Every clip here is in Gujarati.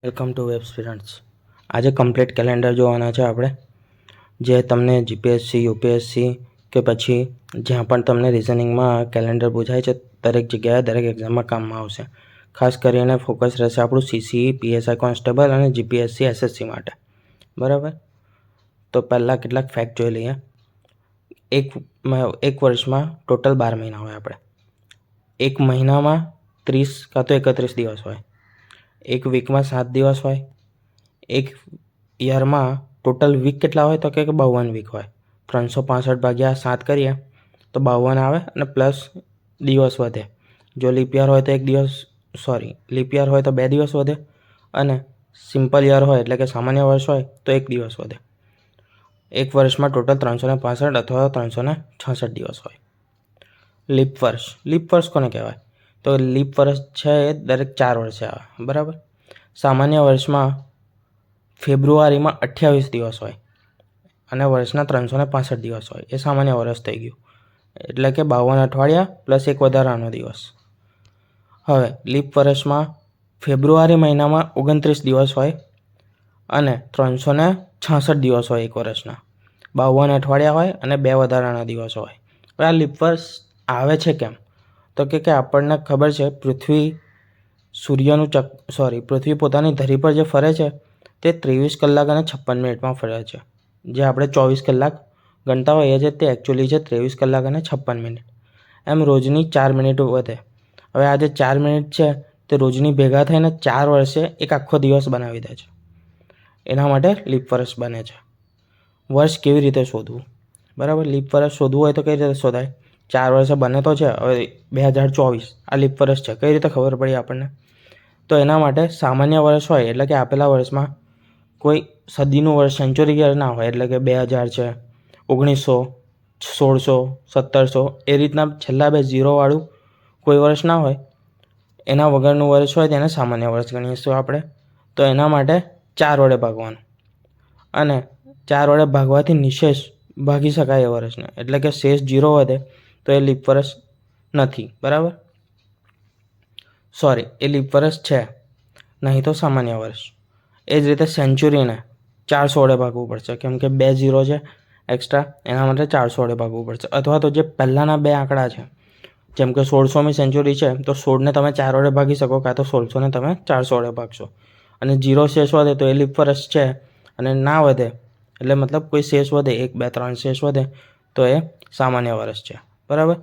Welcome to web students. આજે કમ્પ્લીટ કેલેન્ડર જોવાના છે આપણે, જે તમને જીપીએસસી યુપીએસસી કે પછી જ્યાં પણ તમને રિઝનિંગમાં કેલેન્ડર પૂછાય છે દરેક જગ્યાએ દરેક એક્ઝામમાં કામમાં આવશે. ખાસ કરીને ફોકસ રહેશે આપણું સીસીઈ પીએસઆઈ કોન્સ્ટેબલ અને જીપીએસસી એસએસસી માટે. બરાબર, તો પહેલાં કેટલાક ફેક્ટ જોઈ લઈએ. એક વર્ષમાં ટોટલ 12 મહિના હોય. આપણે એક મહિનામાં 30 કાં તો 31 દિવસ હોય. એક વીકમાં 7 દિવસ હોય. એક યરમાં ટોટલ વીક કેટલા હોય તો કે 52 વીક હોય. 365 ભાગ્યા 7 કરીએ તો 52 આવે અને પ્લસ દિવસ વધે. જો લીપ યર હોય તો લીપ યર હોય તો 2 દિવસ વધે અને સિમ્પલ યર હોય એટલે કે સામાન્ય વર્ષ હોય તો 1 દિવસ વધે. એક વર્ષમાં ટોટલ 365 અથવા 366 દિવસ હોય. લીપ વર્ષ કોને કહેવાય? તો લીપ વર્ષ છે એ દરેક 4 વર્ષે આવે. બરાબર, સામાન્ય વર્ષમાં ફેબ્રુઆરીમાં 28 દિવસ હોય અને વર્ષના 365 દિવસ હોય. એ સામાન્ય વર્ષ થઈ ગયું, એટલે કે 52 અઠવાડિયા પ્લસ એક વધારાનો દિવસ. હવે લીપ વર્ષમાં ફેબ્રુઆરી મહિનામાં 29 દિવસ હોય અને 366 દિવસ હોય એક વર્ષના. 52 અઠવાડિયા હોય અને 2 વધારાના દિવસો હોય. હવે આ લીપ વર્ષ આવે છે કેમ? તો કે આપણને ખબર છે પૃથ્વી પોતાની ધરી પર જે ફરે છે તે 23 કલાક અને 56 મિનિટમાં ફરે છે. જે આપણે 24 કલાક ગણતા હોઈએ છીએ તે એકચ્યુઅલી છે 23 કલાક અને 56 મિનિટ. એમ રોજની 4 મિનિટ વધે. હવે આ જે 4 મિનિટ છે તે રોજની ભેગા થઈને 4 વર્ષે એક આખો દિવસ બનાવી દે છે. એના માટે લીપ વર્ષ બને છે. વર્ષ કેવી રીતે શોધવું? બરાબર, લીપ વર્ષ શોધવું હોય તો કઈ રીતે શોધાય? 4 વર્ષે બને તો છે. હવે 2024 આ લીપ વર્ષ છે, કઈ રીતે ખબર પડી આપણને? તો એના માટે સામાન્ય વર્ષ હોય એટલે કે આપેલા વર્ષમાં કોઈ સદીનું વર્ષ સેન્ચુરી યર ના હોય, એટલે કે 2000 છે, 1900, 1600, 1700 એ રીતના છેલ્લા 2 ઝીરોવાળું કોઈ વર્ષ ના હોય. એના વગરનું વર્ષ હોય તેને સામાન્ય વર્ષ ગણીશું આપણે. તો એના માટે 4 વડે ભાગવાનું અને 4 વડે ભાગવાથી નિશેષ ભાગી શકાય એ વર્ષને, એટલે કે શેષ 0 વધે તો એ લીપ વર્ષ નથી. બરાબર, એ લીપ વર્ષ છે, નહીં તો સામાન્ય વર્ષ. એ જ રીતે સેન્ચુરીને 400 વડે ભાગવું પડશે, કેમ કે 2 ઝીરો છે એક્સ્ટ્રા, એના માટે 400 વડે ભાગવું પડશે. અથવા તો જે પહેલાંના 2 આંકડા છે, જેમ કે 1600મી સેન્ચુરી છે તો 16ને તમે 4 વડે ભાગી શકો, કાં તો 1600ને તમે 400 વડે ભાગશો અને 0 શેષ વધે તો એ લીપ વર્ષ છે. અને ના વધે એટલે મતલબ કોઈ શેષ વધે, 1, 2, 3 શેષ વધે તો એ સામાન્ય વર્ષ છે. બરાબર,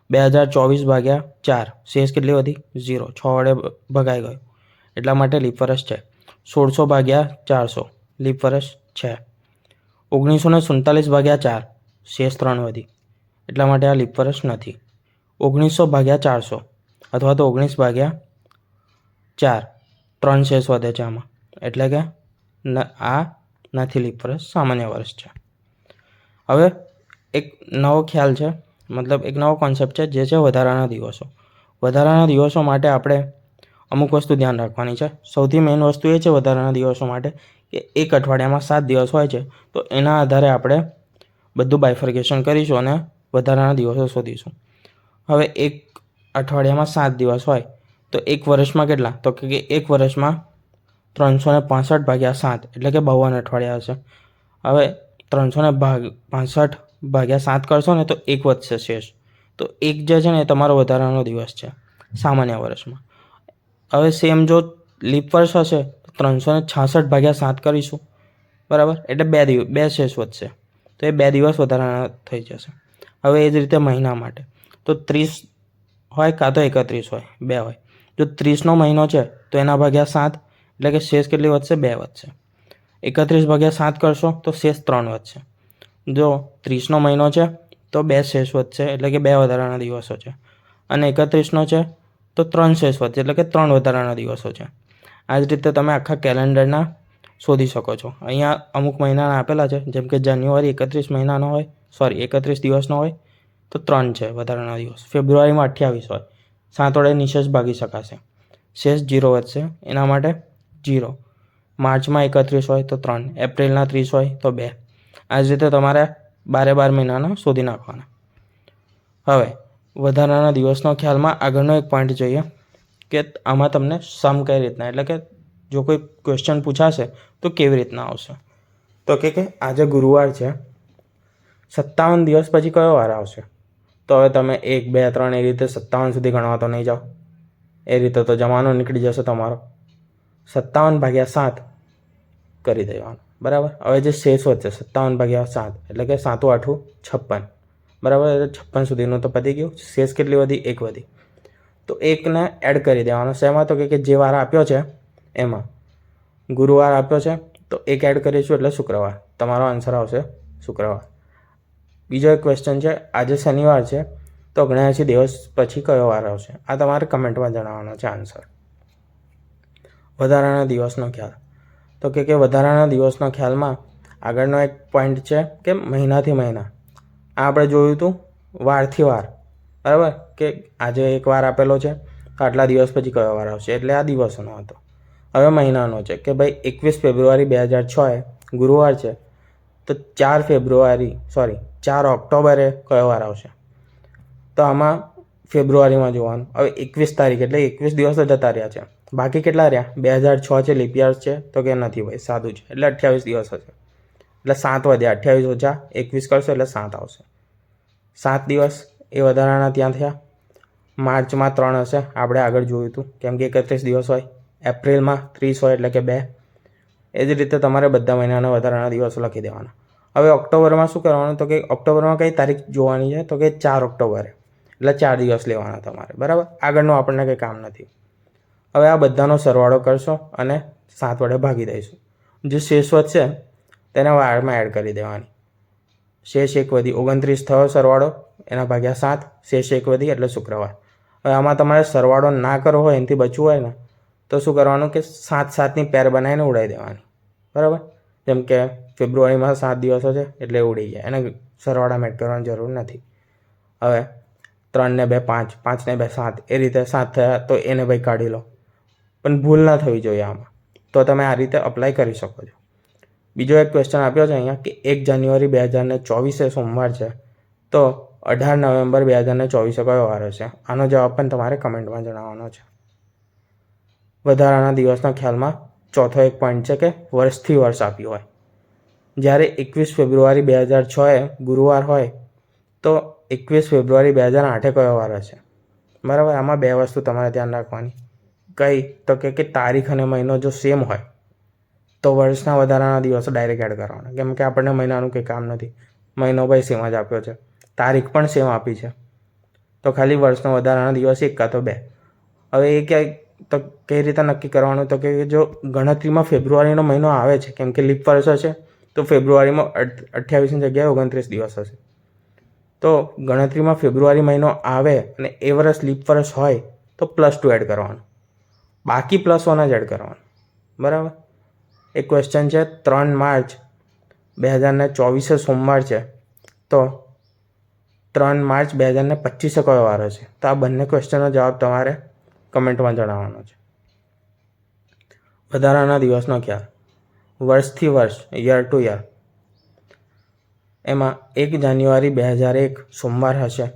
2024 ભાગ્યા 4 શેષ કેટલી વધી? 0. 6 વડે ભગાઈ ગયો એટલા માટે લીપ વર્ષ છે. 1600 ભાગ્યા 400 લીપ વર્ષ છે. 1947 ભાગ્યા 4 શેષ 3 વધી એટલા માટે આ લીપ વર્ષ નથી. 1900 ભાગ્યા 400 અથવા તો 19 ભાગ્યા 4 3 શેષ વધે છે આમાં, એટલે કે આ નથી લીપ વર્ષ, સામાન્ય વર્ષ છે. હવે એક નવો ખ્યાલ છે, મતલબ એક નવો કોન્સેપ્ટ છે, જે છે વધારાના દિવસો. વધારાના દિવસો માટે આપણે અમુક વસ્તુ ધ્યાન રાખવાની છે. સૌથી મેઇન વસ્તુ એ છે વધારાના દિવસો માટે કે એક અઠવાડિયામાં 7 દિવસ હોય છે, તો એના આધારે આપણે બધું બાયફર્ગેશન કરીશું અને વધારાના દિવસો શોધીશું. હવે એક અઠવાડિયામાં 7 દિવસ હોય તો એક વર્ષમાં કેટલા? તો કે એક વર્ષમાં 365 ભાગ્યા 7 એટલે કે 52 અઠવાડિયા હશે. હવે 365 ભાગ્યા 7 કરશો ને તો 1 વધશે શેષ. તો 1 જે છે ને એ તમારો વધારાનો દિવસ છે સામાન્ય વર્ષમાં. હવે સેમ જો લીપ વર્ષ હશે તો 366 ભાગ્યા 7 કરીશું. બરાબર, એટલે 2 શેષ વધશે, તો એ 2 દિવસ વધારાના થઈ જશે. હવે એ જ રીતે મહિના માટે તો 30 હોય કાં તો 31 હોય, 2 હોય. જો 30નો મહિનો છે તો એના ભાગ્યા 7 એટલે કે શેષ કેટલી વધશે? 2 વધશે. 31 ભાગ્યા 7 કરશો તો શેષ 3 વધશે. જો 30નો મહિનો છે તો 2 શેષ વધશે, એટલે કે 2 વધારાના દિવસો છે. અને 31નો છે તો 3 શેષ વધશે, એટલે કે 3 વધારાના દિવસો છે. આ જ રીતે તમે આખા કેલેન્ડરના શોધી શકો છો. અહીંયા અમુક મહિનાના આપેલા છે, જેમ કે જાન્યુઆરી 31 દિવસનો હોય તો 3 છે વધારાના દિવસ. ફેબ્રુઆરીમાં 28 હોય, 7 વડે નિશેષ ભાગી શકાશે, શેષ 0 વધશે, એના માટે 0. માર્ચમાં 31 હોય તો 3, એપ્રિલના 30 હોય તો 2. આ જ રીતે તમારે 12 મહિનાના શોધી નાખવાના. હવે વધારાના દિવસનો ખ્યાલમાં આગળનો એક પોઈન્ટ જોઈએ કે આમાં તમને સમ કઈ રીતના, એટલે કે જો કોઈ ક્વેશ્ચન પૂછાશે તો કેવી રીતના આવશે, તો કે આજે ગુરુવાર છે, 57 દિવસ પછી કયો વાર આવશે? તો હવે તમે 1 2 3 એ રીતે 57 સુધી ગણવા તો નહીં જાઓ, એ રીતે તો જમાનો નીકળી જશે તમારો. 57/7 કરી દેવાનું, બરાબર. હવે જે શેષ વધશે 57/7 એટલે કે 7 × 8 = 56, બરાબર. એટલે 56 સુધીનું તો પતી ગયું. શેષ કેટલી વધી? 1 વધી. તો 1ને એડ કરી દેવાનો. શેમાં? તો કે જે વાર આપ્યો છે એમાં ગુરુવાર આપ્યો છે તો 1 એડ કરીશું એટલે શુક્રવાર. તમારો આન્સર આવશે શુક્રવાર. બીજો એક ક્વેશ્ચન છે, આજે શનિવાર છે તો 79 દિવસ પછી કયો વાર આવશે? આ તમારે કમેન્ટમાં જણાવવાનો છે આન્સર. વધારાના દિવસનો ખ્યાલ, તો કે વધારાના દિવસનો ખ્યાલમાં આગળનો એક પોઈન્ટ છે કે મહિનાથી મહિના. આ આપણે જોયું હતું વારથી વાર, બરાબર, કે આજે એક વાર આપેલો છે તો આટલા દિવસ પછી કયો વાર આવશે, એટલે આ દિવસોનો હતો. હવે મહિનાનો છે કે ભાઈ 21 ફેબ્રુઆરી 2006 ગુરુવાર છે તો 4 ઓક્ટોબરે કયો વાર આવશે? તો આમાં ફેબ્રુઆરીમાં જોવાનું. હવે 21 તારીખ એટલે 21 દિવસ જ જતા રહ્યા છે, બાકી કેટલા રહ્યા? 2006 છે, લીપ યર છે, તો કે નથી ભાઈ, સાદું છે એટલે 28 દિવસ હશે. એટલે 7 વધ્યા, 28 - 21 કરશો એટલે 7 આવશે. 7 દિવસ એ વધારાના ત્યાં થયા. માર્ચમાં 3 હશે, આપણે આગળ જોયું હતું, કેમ કે 31 દિવસ હોય. એપ્રિલમાં 30 હોય એટલે કે 2. એ જ રીતે તમારે બધા મહિનાના વધારાના દિવસો લખી દેવાના. હવે ઓક્ટોબરમાં શું કરવાનું? તો કે ઓક્ટોબરમાં કઈ તારીખ જોવાની છે? તો કે 4 ઓક્ટોબરે, એટલે 4 દિવસ લેવાના તમારે, બરાબર. આગળનું આપણને કંઈ કામ નથી. હવે આ બધાનો સરવાળો કરશો અને 7 વડે ભાગી દઈશું. જે શેષ વધશે તેને વારમાં એડ કરી દેવાની. શેષ 1 વધી, 29 થયો સરવાળો, એના ભાગ્યા 7, શેષ 1 વધી એટલે શુક્રવાર. હવે આમાં તમારે સરવાળો ના કરવો હોય, એનાથી બચવું હોય ને તો શું કરવાનું કે 7 પેર બનાવીને ઉડાવી દેવાની, બરાબર. જેમ કે ફેબ્રુઆરીમાં 7 દિવસો છે એટલે ઉડી ગયા, એને સરવાળામાં એડ કરવાની જરૂર નથી. હવે 3 ને 2 5, 5 ને 2 7, એ રીતે 7 થયા તો એને ભાઈ કાઢી લો, પણ ભૂલ ના થવી જોઈએ આમાં. તો તમે આ રીતે અપ્લાય કરી શકો છો. બીજો એક ક્વેશ્ચન આપ્યો છે અહીંયા કે 1 જાન્યુઆરી 2024 સોમવાર છે તો 18 નવેમ્બર 2024 કયો વાર હશે? આનો જવાબ પણ તમારે કમેન્ટમાં જણાવવાનો છે. વધારાના દિવસના ખ્યાલમાં ચોથો એક પોઈન્ટ છે કે વર્ષથી વર્ષ આપ્યું હોય. જ્યારે 21 ફેબ્રુઆરી 2006 ગુરુવાર હોય તો 21 ફેબ્રુઆરી 2008 કયો વાર હશે? બરાબર. આમાં 2 વસ્તુ તમારે ધ્યાન રાખવાની. કઈ? તો કે તારીખ અને મહિનો જો સેમ હોય તો વર્ષના વધારાના દિવસો ડાયરેક્ટ એડ કરવાના, કેમ કે આપણને મહિનાનું કંઈ કામ નથી. મહિનો ભાઈ સેમ જ આપ્યો છે, તારીખ પણ સેમ આપી છે, તો ખાલી વર્ષનો વધારાના દિવસ 1 કાં તો 2. હવે એ ક્યાંય તો કઈ રીતે નક્કી કરવાનું? તો કે જો ગણતરીમાં ફેબ્રુઆરીનો મહિનો આવે છે, કેમ કે લીપ વર્ષ હશે તો ફેબ્રુઆરીમાં 28ની જગ્યાએ 29 દિવસ હશે. તો ગણતરીમાં ફેબ્રુઆરી મહિનો આવે અને એ વર્ષ લીપ વર્ષ હોય તો +2 એડ કરવાનું, બાકી +1 જ એડ કરવાનું, બરાબર. એક ક્વેશ્ચન છે 3 માર્ચ 2024 સોમવાર છે તો 3 માર્ચ 2025 કયો વાર હશે? તો આ બંને ક્વેશ્ચનનો જવાબ તમારે કમેન્ટમાં જણાવવાનો છે. વધારાના દિવસનો ખ્યાલ, વર્ષથી વર્ષ, યર ટુ યર. એમાં 1 જાન્યુઆરી 2001 સોમવાર હશે,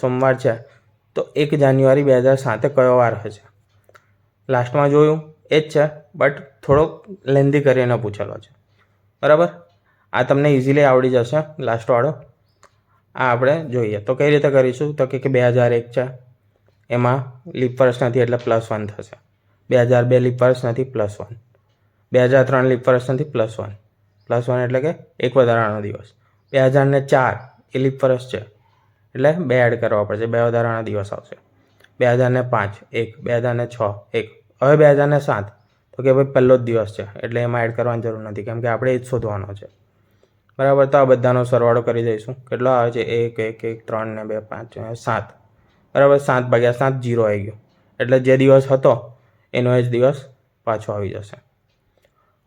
સોમવાર છે તો 1 જાન્યુઆરી 2007 કયો વાર હશે? લાસ્ટમાં જોયું એ જ છે, બટ થોડોક લેન્ધી કરીને પૂછેલો છે, બરાબર. આ તમને ઇઝીલી આવડી જશે લાસ્ટવાળો. આ આપણે જોઈએ તો કઈ રીતે કરીશું? તો કે 2001 છે, એમાં લીપ વર્ષ નથી એટલે +1 થશે. 2002 લીપ વર્ષ નથી, +1. 2003 લીપ વર્ષ નથી, +1. +1 એટલે કે એક વધારાનો દિવસ. 2004 એ લીપ વર્ષ છે એટલે 2 એડ કરવા પડશે, 2 વધારાના દિવસ આવશે. 2005 1, 2006 1. હવે 2007 તો કે ભાઈ પહેલો જ દિવસ છે એટલે એમાં એડ કરવાની જરૂર નથી, કેમ કે આપણે એ જ શોધવાનો છે, બરાબર. તો આ બધાનો સરવાળો કરી દઈશું. કેટલો આવે છે? 1 1 1 3 ને 2 5 7, બરાબર. 7/7 0 આવી ગયો, એટલે જે દિવસ હતો એનો એ જ દિવસ પાછો આવી જશે.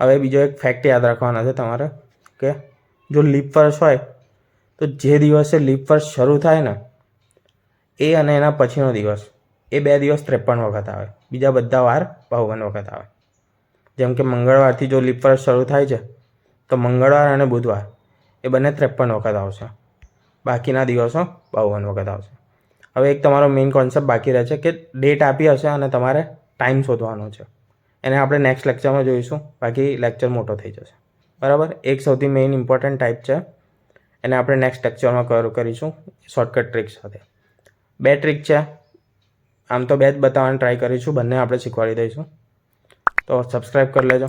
હવે બીજો એક ફેક્ટ યાદ રાખવાના છે તમારે કે જો લીપ વર્ષ હોય તો જે દિવસે લીપ વર્ષ શરૂ થાય ને એ અને એના પછીનો દિવસ, એ 2 દિવસ 53 વખત આવે, બીજા બધા વાર 52 વખત આવે. જેમ કે મંગળવારથી જો લીપ વર્ષ શરૂ થાય છે તો મંગળવાર અને બુધવાર એ બંને 53 વખત આવશે, બાકીના દિવસો 52 વખત આવશે. હવે એક તમારો મેઇન કોન્સેપ્ટ બાકી રહે છે કે ડેટ આપી હશે અને તમારે ટાઈમ શોધવાનો છે, એને આપણે નેક્સ્ટ લેક્ચરમાં જોઈશું. બાકી લેક્ચર મોટો થઈ જશે. બરાબર. એક સૌથી મેઇન ઇમ્પોર્ટન્ટ ટાઈપ છે, એને આપણે નેક્સ્ટ લેક્ચરમાં કરીશું શોર્ટકટ ટ્રિક સાથે. 2 ટ્રિક છે, આમ તો 2 જ બતાવવાની ટ્રાય કરીશું, બંને આપણે શીખવાડી દઈશું. તો સબસ્ક્રાઈબ કરી લેજો.